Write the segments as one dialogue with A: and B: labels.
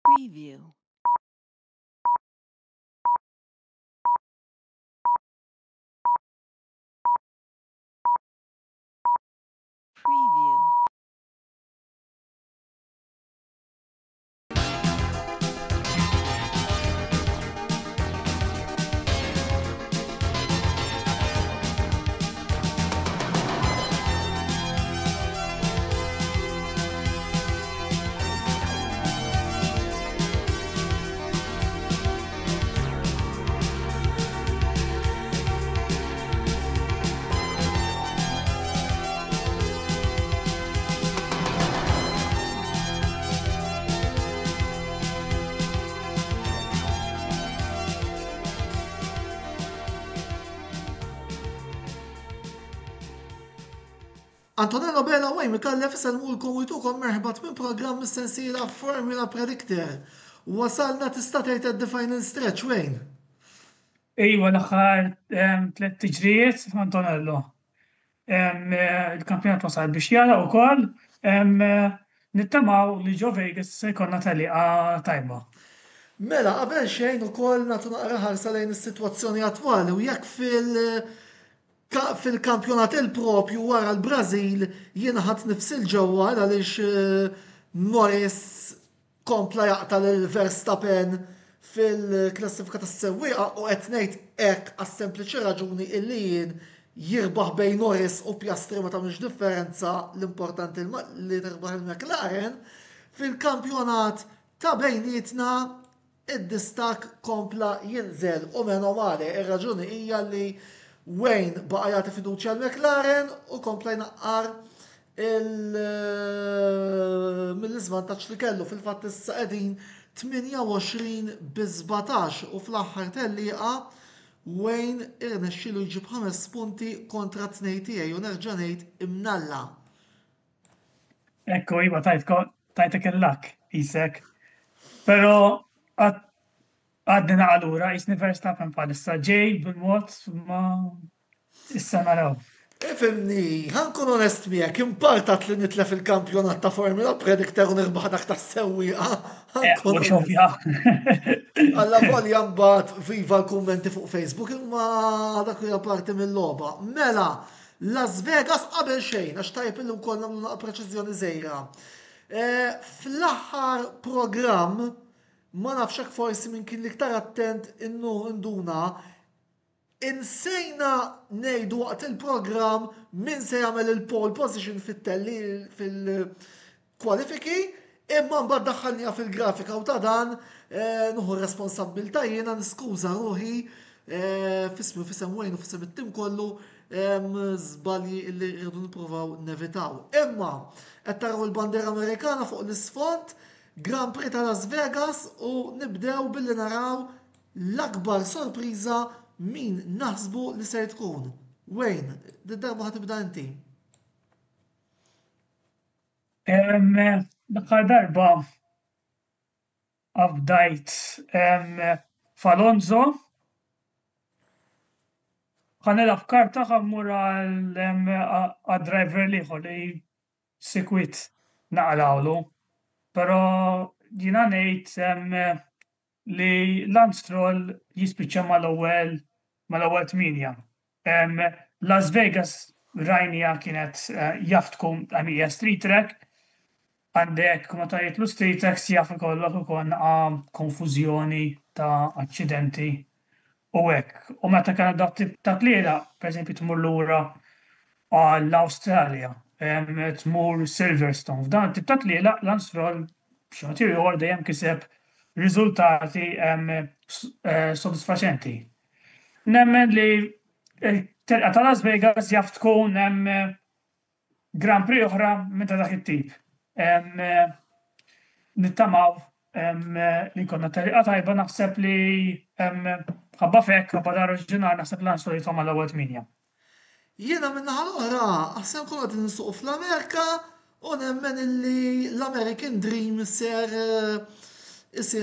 A: Preview. Preview.
B: Antonello Bella Way mikallef isalmulkom u jtukom merħbat minn programm mis-sensiela Formula Predictor. Wasalna tista' tgħid id-final stretch Wayne.
C: Ejwa l-aħħar 3 tiġrijiet Antonello. Il-kampjonat wasal biex jara wkoll nittamaw li Joe Vegas se jkollna taliqa tajba.
B: Mela, qabel xejn ukoll nagħtu naqra ħarsa lejn is-sitwazzjoni attwali u jekk fil-kampjonat il-propju wara l-Brażil jiena ħadd nifsil ġewwa għaliex Norris kompla jaqta' lil Verstappen fil-klassifika tas-sewwieqa u qed ngħid hekk għas-sempliċi raġuni illi jien jirbaħ bejn Norris u Piastri ma tagħmilx differenza l-importanti li tirbaħ il-McLaren fil-kampjonat ta' bejnietna id-distak kompla jinżel u male ir-raġuni hija li Wayne baqa' jagħti fiduċja l-McLaren u kompla jnaqqar mill-iżvantaġġ li kellu fil-fatt issa qegħdin 28-17 u fl-aħħar tellieqa Wayne irnexxielu jġib 5 punti kontra 2 tiegħi u nerġa' ngħid imnalla.
C: Ekku iva tajtek il-lak isek. Però għaddi naqalura jisni Verstappen bħalissa ġej bil-mod ma issa naraw.
B: Ifimni, ħankun onest miegħek, impartat li nitlef il-kampjonat ta' Formula Predictor u nirbaħ dak tas-sewwieqa.
C: Mhux ovvja.
B: Alla volja mbagħad viva l-kummenti fuq Facebook imma dak hija parti mill-logħba. Mela, Las Vegas qabel xejn għax tajjeb illum kol nagħmlu naqa' preċiżjoni żgħira. Fl-aħħar programm ma nafx hekk forsi minn kien l-iktar attent induna insejna ngħidu waqt il-programm min se jagħmel il-pole position fil-kwalifiki imma mbagħad daħħalniha fil-grafika u ta' dan nuħu r-responsabbiltà jiena niskuża ruħi f'ismi f'isem Wayne u f'isem it-tim kollu żbalji li rridu nippruvaw nevitaw. Imma qed taraw il-bandiera Amerikana fuq l-isfond Grand Prix ta' Las Vegas u nibdew billi naraw l-akbar sorpriża min naħsbu li se tkun. Wayne, d-darba ħatibda inti.
C: Daqqar darba għabdajt f'Alonso ħanilab karta ħammur għal-driver liħor li sekwit naqlawlu. Pero jina ngħid li Lance Stroll jispiċċa mal-ewwel 8. Las Vegas rajnija kienet jaf tkun għamija street track, għandek ma tajtlu street tracks jaf ikollok ukoll konfużjoni ta' accidenti u hekk. U meta kien ta' tliela, pereżempju tmur lura għall-Awstralja. Tmur Silverstone. F'dan tip ta' tliela Lance Stroll b'xi ieħor dejjem kiseb riżultati sodisfaċenti. Nemmen li telqa ta' Las Vegas jaf tkun Grand Prix oħra minn ta' dak it-tip. Nittamaw li konna telqa tajba naħseb li ħabba fekk ħabba dar oriġinali naħseb Lance Stroll jitfama l-ewwel 8.
B: Jiena minnaħa l-oħra, aħsem konna din nsuq fl-Amerika u nemmen illi l-American Dream isir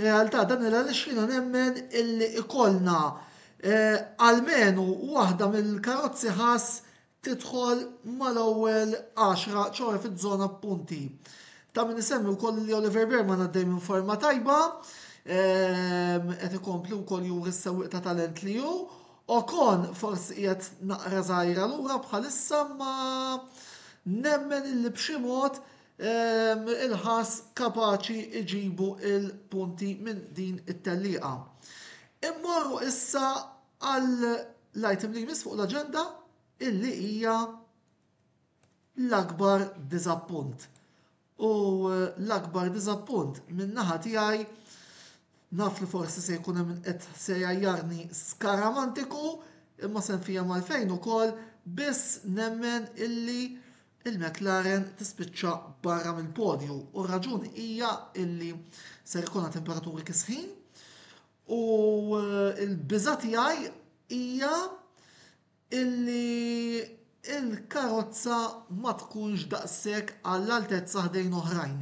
B: realtà dan il-għalix nemmen illi ikollna almenu waħda mill-karozzi ħass tidħol mal-ewwel 10 ċoħe fiż-żona punti Ta' min isemmi wkoll li Oliver Berman għaddej minn forma tajba, qed ikomplu wkoll juri s-sewwieq ta' talent li hu, Ocon forsi qiegħed naqra żgħira lura bħalissa ma nemmen illi b'xi mod il-ħas kapaċi iġibu il-punti minn din it-tellieqa. Immorru issa għall-item li jmiss fuq l-aġenda illi hija l-akbar diżappunt. U l-akbar diżappunt minn naħa tiegħi naf li forsi se jkun hemm qed se jajjarni skaramantiku imma se nfija mal-fejn ukoll biss nemmen illi il-McLaren tispiċċa barra mill-podju u r-raġuni hija illi ser ikunha temperaturi kisħin u l-biża' tiegħi hija illi il-karozza ma tkunx daqshekk għall-altezza ħdejn oħrajn.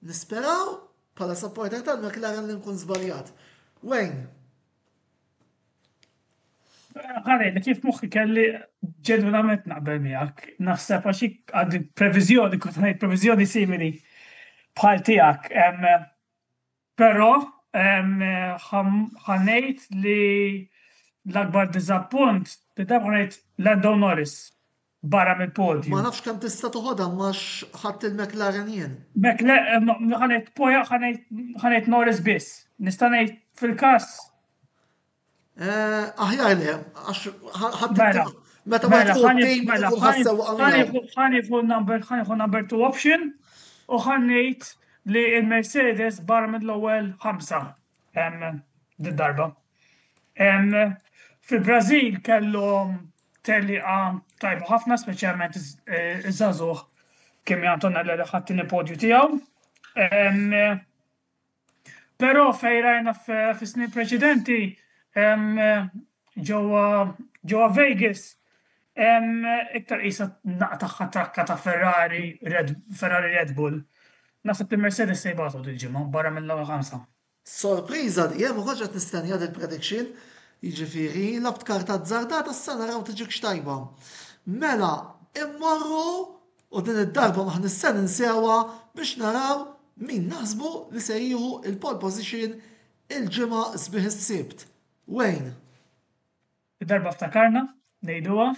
B: Nisperaw bħala supporter tal-McLaren li nkun żbaljat. Wayne?
C: Ħarej, kif moħħi kelli ġenwinament naqbel miegħek. Naħseb għax għandi previżjoni, kont ngħid previżjoni simili bħal tiegħek. Però ħanejt li l-akbar diżappunt li dabba ngħid Lando Norris barra mill-podju.
B: Ma nafx kemm tista' toħodha max ħadd il-McLaren jien.
C: Ħanejt poja ħanejt Norris biss. Nista' ngħid fil-każ
B: Aħjar le, għax meta ma tkun tim ikun ħassew
C: ħanifu number 2 option u ħannejt li il-Mercedes barra mill-ewwel 5 darba. Fil-Brażil kellhom tellieqa tajba ħafna, speċjalment iż-żagħżugħ kemm Antonella li ħadd il-podju tiegħu. Però fejn rajna fis-snin preċedenti ġewwa Vegas iktar qisha naqtaħħa trakka ta' Ferrari Red Bull. Naħseb li Mercedes se jbagħtu il-ġimgħa barra mill-ewwel 5.
B: Sorpriża di hemm ukoll qed nistennija il-prediction, jiġifieri labt karta żardata issa naraw tiġik xtajba. Mela immorru u din id-darba ma ħnisser ninsewha biex naraw min naħsbu li se jieħu il-pole position il-ġimgħa sbieħ is-sibt. Wayne?
C: Id-darba ftakarna, nejduwa.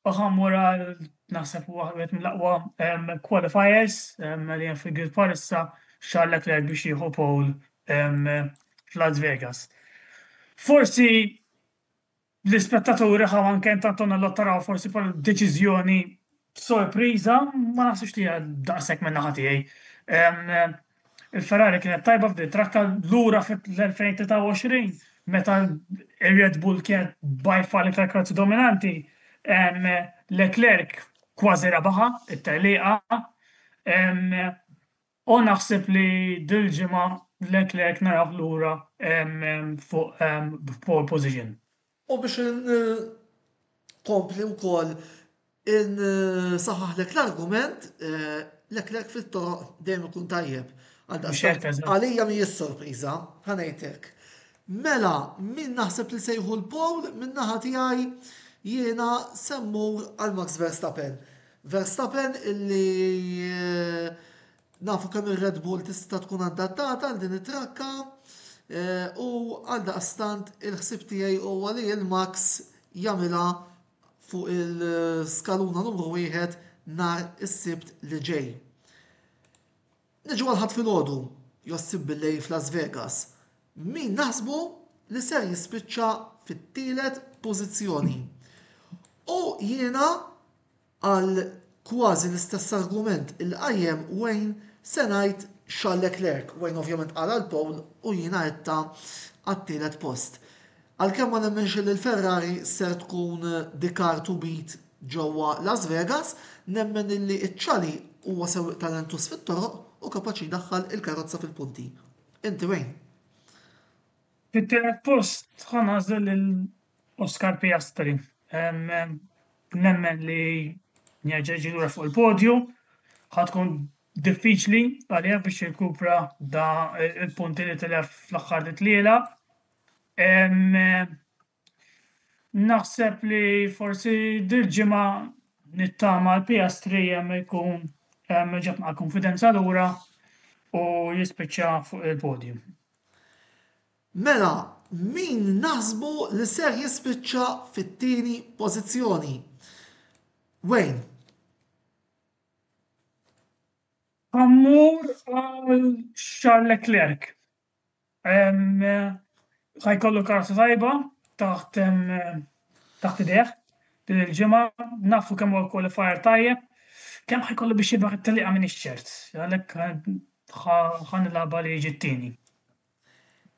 C: Uħamura naħseb għet mill-aqwa qualifiers li jen fil-grid parissa Charles Leclerc biex jieħu pole f'Las Vegas. Forsi l-ispettaturi ħawan kien tantona l-ottaraw forsi pal deċiżjoni sorpriża, ma naħsux li daqshekk minn naħa tiegħi. Il-Ferrari kienet tajba f'di trakka lura fil-2023 meta il-Red Bull kienet by far l-iktar karozza dominanti. Leclerc kważi rebaħa it-tellieqa. U naħseb li dil-ġimgħa Leclerc naraw lura fuq pole position.
B: U biex kompli wkoll saħaħlek l-argument Leclerc fit-toroq dejjem ikun tajjeb. Għalija mi jis-sorpriża, ħanejtek. Mela, min naħseb li sejħu l-pole, min naħa tiegħi jiena semmur għal Max Verstappen. Verstappen illi nafu kemm ir-Red Bull tista' tkun adattata għal din it-trakka u għal daqstant il-ħsieb tiegħi huwa li il-Max jagħmilha fuq il-skaluna numru 1 nhar is-sibt li ġej. Niġu għal-ħadd filgħodu jossib bil-lejl f'Las Vegas. Min naħsbu li ser jispiċċa fit-tielet pożizzjoni. U jiena għal kważi l-istess argument il-qajjem Wayne se ngħid Charles Leclerc. Wayne ovvjament qal għall-pole u jiena għedta għat-tielet post. Għalkemm ma nemmenx li l-Ferrari ser tkun dikar to beat ġewwa Las Vegas, nemmen illi iċ-ċali huwa sewwieq talentus fit-toroq u kapaċi daħħal il-karozza fil-punti. Inti Wayne?
C: Fit-tielet post ħanażel il-Oscar Piastri. Nemmen li nerġa' jiġi lura fuq il-podju, ħatkun diffiċli għalih biex jirkupra da il-punti li tilef fl-aħħar tliela. Naħseb li forsi dil-ġimgħa nittama l-Piastri hemm ikun ġab ma' konfidenza lura u jispiċċa fuq il-podium.
B: Mela, min naħsbu li ser jispiċċa fit-tieni pożizzjoni? Wayne,
C: Ammur għal Charles Leclerc. ħajkollu karta tajba taħt ideħ din il-ġimgħa, nafu kemm huwa qualifier tajjeb, kemm ħajkollu biex jibgħat it-teliqa minn ix-ċert. Għalhekk ħanilagħba li jiġi t-tieni.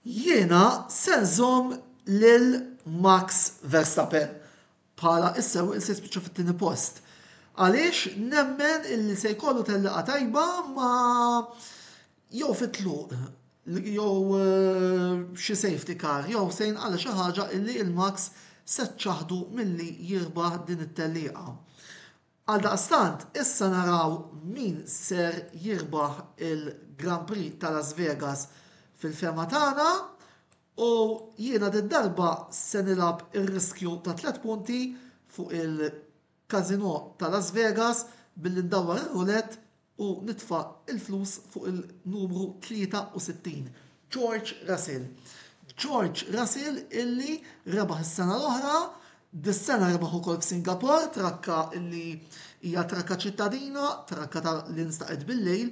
B: jiena se nżomm lil Max Verstappen bħala issew il se jispiċċa fit-tieni post. Għaliex nemmen illi se jkollu telliqa tajba ma jew fit-tluq, jew xi safety car, jew se jinqala xi ħaġa illi il-Max se ċaħdu milli jirbaħ din it-telliqa. Għal daqstant, issa naraw min ser jirbaħ il-Grand Prix ta' Las Vegas fil-fema tagħna u jiena darba se nilab ir-riskju ta' 3 punti fuq il-Casino ta' Las Vegas billi ndawwar ir-roulette u nitfa' il-flus fuq il-numru 63, George Russell. George Russell illi rebaħ is-sena l-oħra, dis-sena rebaħ ukoll f'Singapore, trakka illi hija trakka ċittadina, trakka li nstaqet bil-lejl,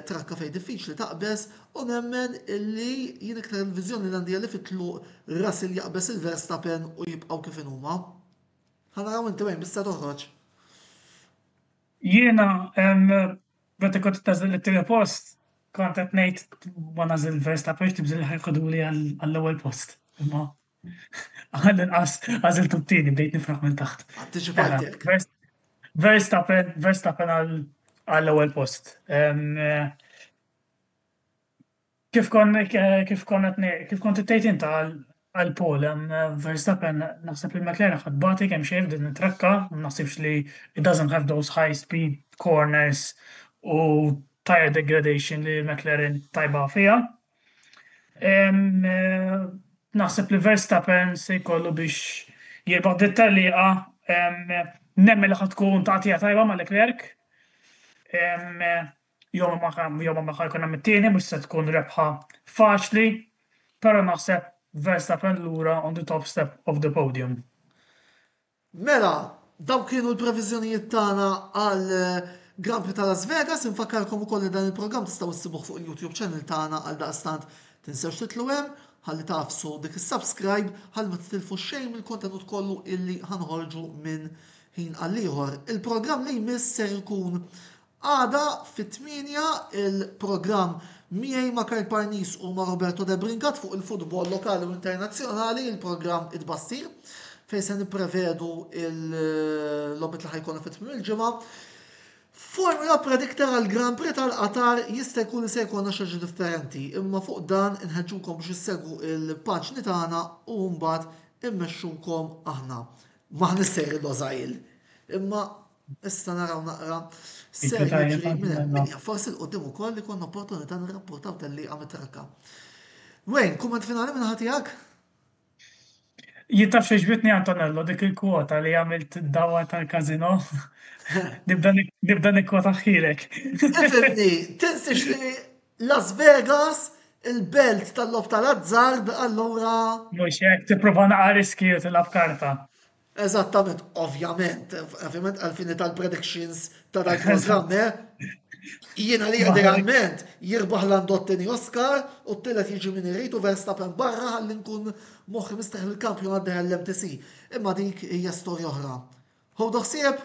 B: trakka fej diffiċli taqbes u nemmen illi jien iktar il-viżjoni l-għandija li fit-tluq Russell jaqbes il-Verstappen u jibqgħu kif inhuma. Ħanaraw inti wejn bissa toħroġ.
C: Jiena meta kont tażel it-tieni post, kont qed ngħid ma nażel Verstappen tibżil ħajħodu li għall-ewwel post. Imma għall-inqas għażilt t-tieni bdejt nifraħ minn taħt.
B: Antiċipajtek.
C: Verstappen għall-ewwel post. Kif kont tgħid inta għall-pol, Verstappen naħseb li McLaren ħadd bagħti kemm xejn din it-trakka, ma naħsibx li it doesn't have those high speed corners u tire degradation li McLaren tajba fiha. Naħseb li Verstappen se jkollu biex jirbaħ dit-tellieqa, nemmen li ħadd tkun tagħtija tajba ma' Leclerc. Jom ma ħajkun hemm it-tieni mhux se tkun rebħa faċli, però naħseb Verstappen lura on the top step of the podium.
B: Mela, daw kienu l-previżjonijiet tagħna għal Grand Prix ta' Las Vegas, infakkarkom ukoll li dan il-programm tistgħu issibuh fuq il-YouTube channel tagħna għal daqstant tinsewx titlu hemm, ħalli tafsu dik is-subscribe ħalli ma titilfu xejn mill-kontenut kollu illi ħanħorġu minn ħin għal ieħor. Il-programm li jmiss ser ikun għada fit-8 il-programm miegħi ma' Karl Parnis u ma' Roberto De Brincat fuq il-futbol lokali u internazzjonali, il-programm id-bassir fejn se nipprevedu il-lobit li ħajkunu fit-tmiem il-ġimgħa. Formula prediktar għal Grand Prix tal-Qatar jista' jkun li se jkollna xi ħaġa differenti, imma fuq dan inħeġġukom biex issegwu il-paġni tagħna u mbagħad immexxukom aħna. Ma ħnissejr il-lożajl. Imma issa naraw naqra ser jiġri minn forsi l-qudiem ukoll li konna opportunità nirrapportaw tal-liqa mit-trakka. Wejn, kumment finali minn ħatijak?
C: Jittaf xieġbitni Antonello dik il-kwota li għamilt dawa tal-kazino. Nibda nikkwota ħilek.
B: Ifimni, tinsix li Las Vegas, il-belt tal-lob tal-azzard, allura.
C: Mux jek tipprova naqa riski u tilab karta.
B: Eżattament, ovvjament, għal-fini tal-predictions ta' dal-programm, jiena li għadiralment jirbaħ l-Andottini Oscar u t-tillet jiġi minn irrit u Verstappen barra għalli nkun moħi mistaħ il-kampjon għaddeħ l-MTC. Imma dik hija storja oħra. Ħodu ħsieb?